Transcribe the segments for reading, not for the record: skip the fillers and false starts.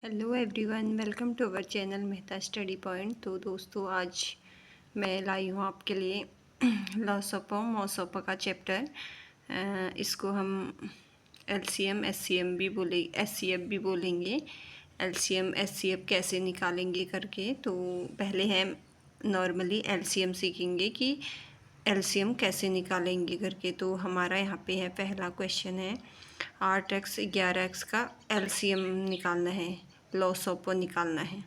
Hello everyone, welcome to our channel Mehta study point. तो दोस्तों, आज मैं लाई हूँ आपके लिए लॉसोपो मॉसोपो का चैप्टर। इसको हम एलसीएम एससीएम भी बोले, एससीएफ भी बोलेंगे। एलसीएम एससीएफ कैसे निकालेंगे करके, तो पहले हम नॉर्मली एलसीएम सीखेंगे कि एलसीएम कैसे निकालेंगे करके। तो हमारा यहाँ पे है, पहला क्वेश्चन है 8x 11x का एलसीएम निकालना है, लॉसोपो निकालना है।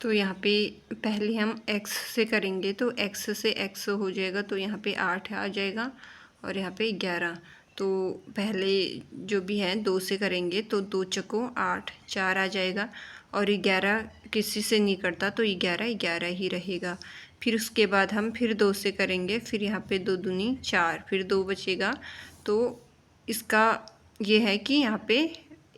तो यहाँ पे पहले हम x से करेंगे, तो x से x हो जाएगा, तो यहाँ पे 8 आ जाएगा और यहाँ पे 11। तो पहले जो भी है 2 से करेंगे, तो 2 चको 8, 4 आ जाएगा। और 11 किसी से नहीं करता, तो 11 11 ही रहेगा। फिर उसके बाद हम फिर 2 से करेंगे, फिर यहाँ पे 2 दूनी 4, फिर 2 बचेगा। तो इसका ये है कि यहाँ पे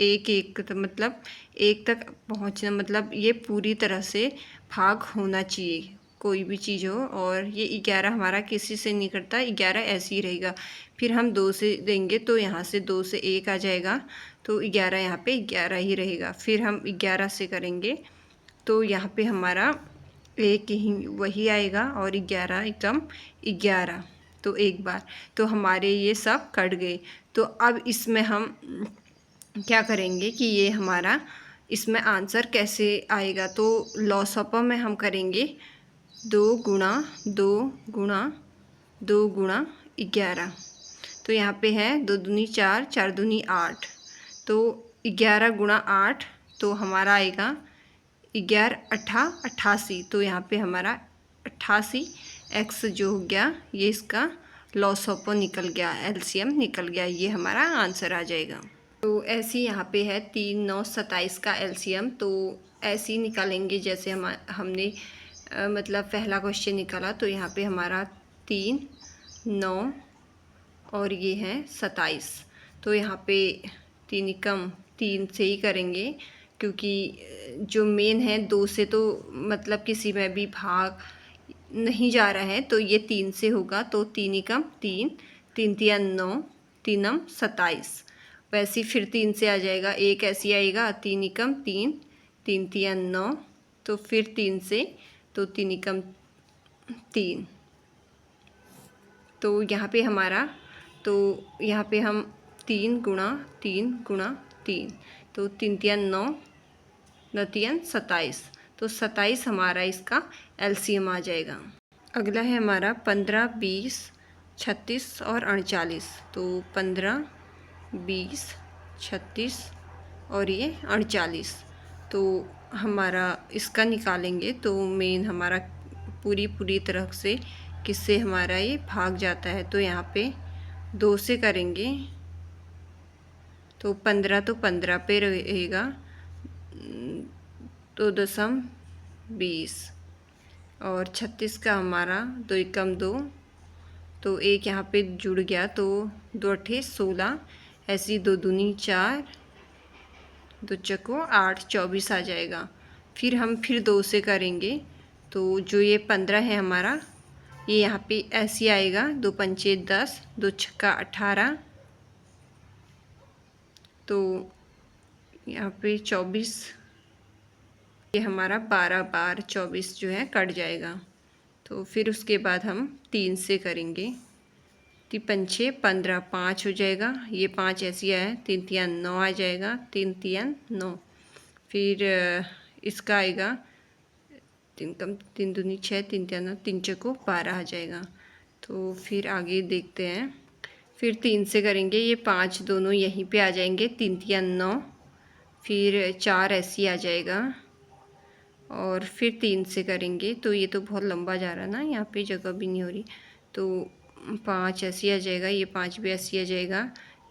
एक मतलब एक तक पहुँचना, मतलब ये पूरी तरह से भाग होना चाहिए कोई भी चीज़ हो। और ये 11 हमारा किसी से नहीं करता, 11 ऐसे ही रहेगा। फिर हम 2 से देंगे, तो यहाँ से 2 से 1 आ जाएगा, तो 11 यहाँ पे 11 ही रहेगा। फिर हम 11 से करेंगे, तो यहाँ पे हमारा एक ही वही आएगा और 11 एकदम 11। तो एक बार तो हमारे ये सब कट गए। तो अब इसमें हम क्या करेंगे कि ये हमारा इसमें आंसर कैसे आएगा। तो लॉसोपो में हम करेंगे 2 गुणा 2 गुणा 2 गुणा 11। तो यहाँ पे है 2 दूनी 4, 4 दूनी 8, तो 11 गुणा 8, तो हमारा आएगा 11 अट्ठा 88। तो यहाँ पे हमारा 88 x जो हो गया, ये इसका लॉसोपो निकल गया, एलसीएम निकल गया, ये हमारा आंसर आ जाएगा। तो ऐसे ही यहाँ पे है 3 9 27 का एलसीएम। तो ऐसे ही निकालेंगे जैसे हमने मतलब पहला क्वेश्चन निकाला। तो यहाँ पे हमारा 3 9 और ये है 27। तो यहाँ पे 3 एकम 3 से ही करेंगे, क्योंकि जो मेन है 2 से तो मतलब किसी में भी भाग नहीं जा रहा है, तो ये 3 से होगा। तो 3 एकम 3, 3 तिया 9, 3 27। वैसे फिर 3 से आ जाएगा, एक ऐसी आएगा 3 एकम 3, 3 तिया 9, तो फिर 3 से, तो 3 एकम 3। तो यहाँ पे हमारा, तो यहाँ पे हम 3 गुणा 3 गुणा 3, तो 3 तिया 9, 9 तिया 27। तो 27 हमारा इसका एलसीएम आ जाएगा। अगला है हमारा 15 20 36 और 38। तो 15 20 36 और ये 38। तो हमारा इसका निकालेंगे, तो मेन हमारा पूरी तरह से किससे हमारा ये भाग जाता है। तो यहाँ पे 2 से करेंगे, तो 15 तो 15 पे रहेगा, तो 2.20। और 36 का हमारा 2 एकम 2, तो एक यहाँ पे जुड़ गया, तो 2 अट्ठे 16, ऐसी 2 दूनी 4, 2 चको 8, 24 आ जाएगा। फिर हम फिर 2 से करेंगे, तो जो ये 15 है हमारा, ये यहाँ पे ऐसे आएगा, 2 पंचे 10, 2 छक्का 18, तो यहाँ पे 24, ये हमारा 12 बार 24 जो है कट जाएगा। तो फिर उसके बाद हम 3 से करेंगे, 3 पंचे 15, 5 हो जाएगा, ये 5 ऐसी है, 3 तिया 9 आ जाएगा, 3 तिया 9। फिर इसका आएगा 3 कम 3 दूनी 6, 3 तिया 9, 3 चको 12 आ जाएगा। तो फिर आगे देखते हैं, फिर 3 से करेंगे, ये 5 दोनों यहीं पे आ जाएंगे, 3 तिया 9, फिर 4 ऐसी आ जाएगा। और फिर 3 से करेंगे, तो ये तो बहुत लंबा जा रहा है ना, यहाँ पे जगह भी नहीं हो रही, तो 5 ऐसी आ जाएगा, ये 5 भी ऐसी आ जाएगा,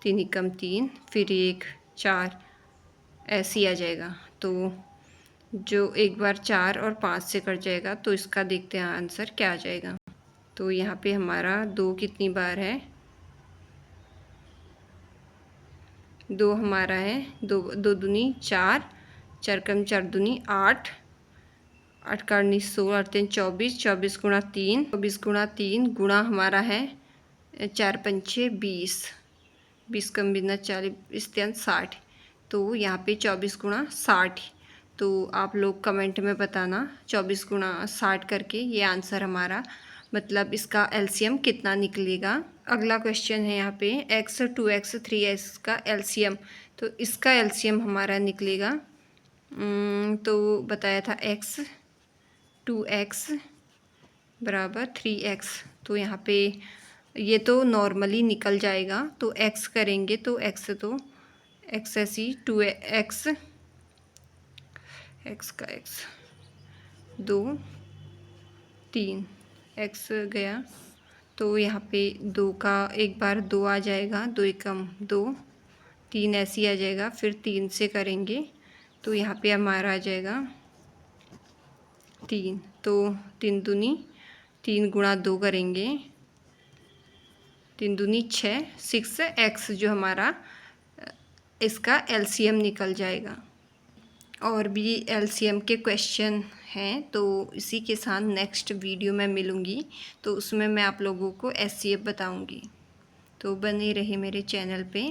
3 एकम 3, फिर 1 4 ऐसी आ जाएगा। तो जो एक बार 4 और 5 से कट जाएगा, तो इसका देखते हैं आंसर क्या आ जाएगा। तो यहाँ पे हमारा 2 कितनी बार है, 2 हमारा है, 2 2 दूनी 4, 4 कम 4 दूनी 8, 8 का 19 16, 8 24, 24 गुणा 3, 24 गुणा 3 गुणा हमारा है 4 पंचे 20, 20 कम बिना 40, 60। तो यहाँ पे 24 गुणा 60, तो आप लोग कमेंट में बताना 24 गुणा 60 करके ये आंसर हमारा, मतलब इसका एलसीएम कितना निकलेगा। अगला क्वेश्चन है यहाँ पे x 2x 3x का एलसीएम, तो इसका एलसीएम हमारा निकलेगा तो बताया था x 2x बराबर 3x, तो यहाँ पे ये तो नॉर्मली निकल जाएगा, तो x करेंगे तो x तो x ऐसी 2x x का x 2 3 x गया, तो यहाँ पे 2 का एक बार 2 आ जाएगा, 2 एकम 2, 3 ऐसे ही आ जाएगा, फिर 3 से करेंगे तो यहाँ पे हमारा आ जाएगा 3, तो 3 दूनी 3 गुणा 2 करेंगे, 3 दूनी 6 6x जो हमारा इसका एलसीएम निकल जाएगा। और भी एलसीएम के क्वेश्चन हैं, तो इसी के साथ नेक्स्ट वीडियो में मिलूँगी, तो उसमें मैं आप लोगों को एचसीएफ बताऊँगी, तो बने रहे मेरे चैनल पे।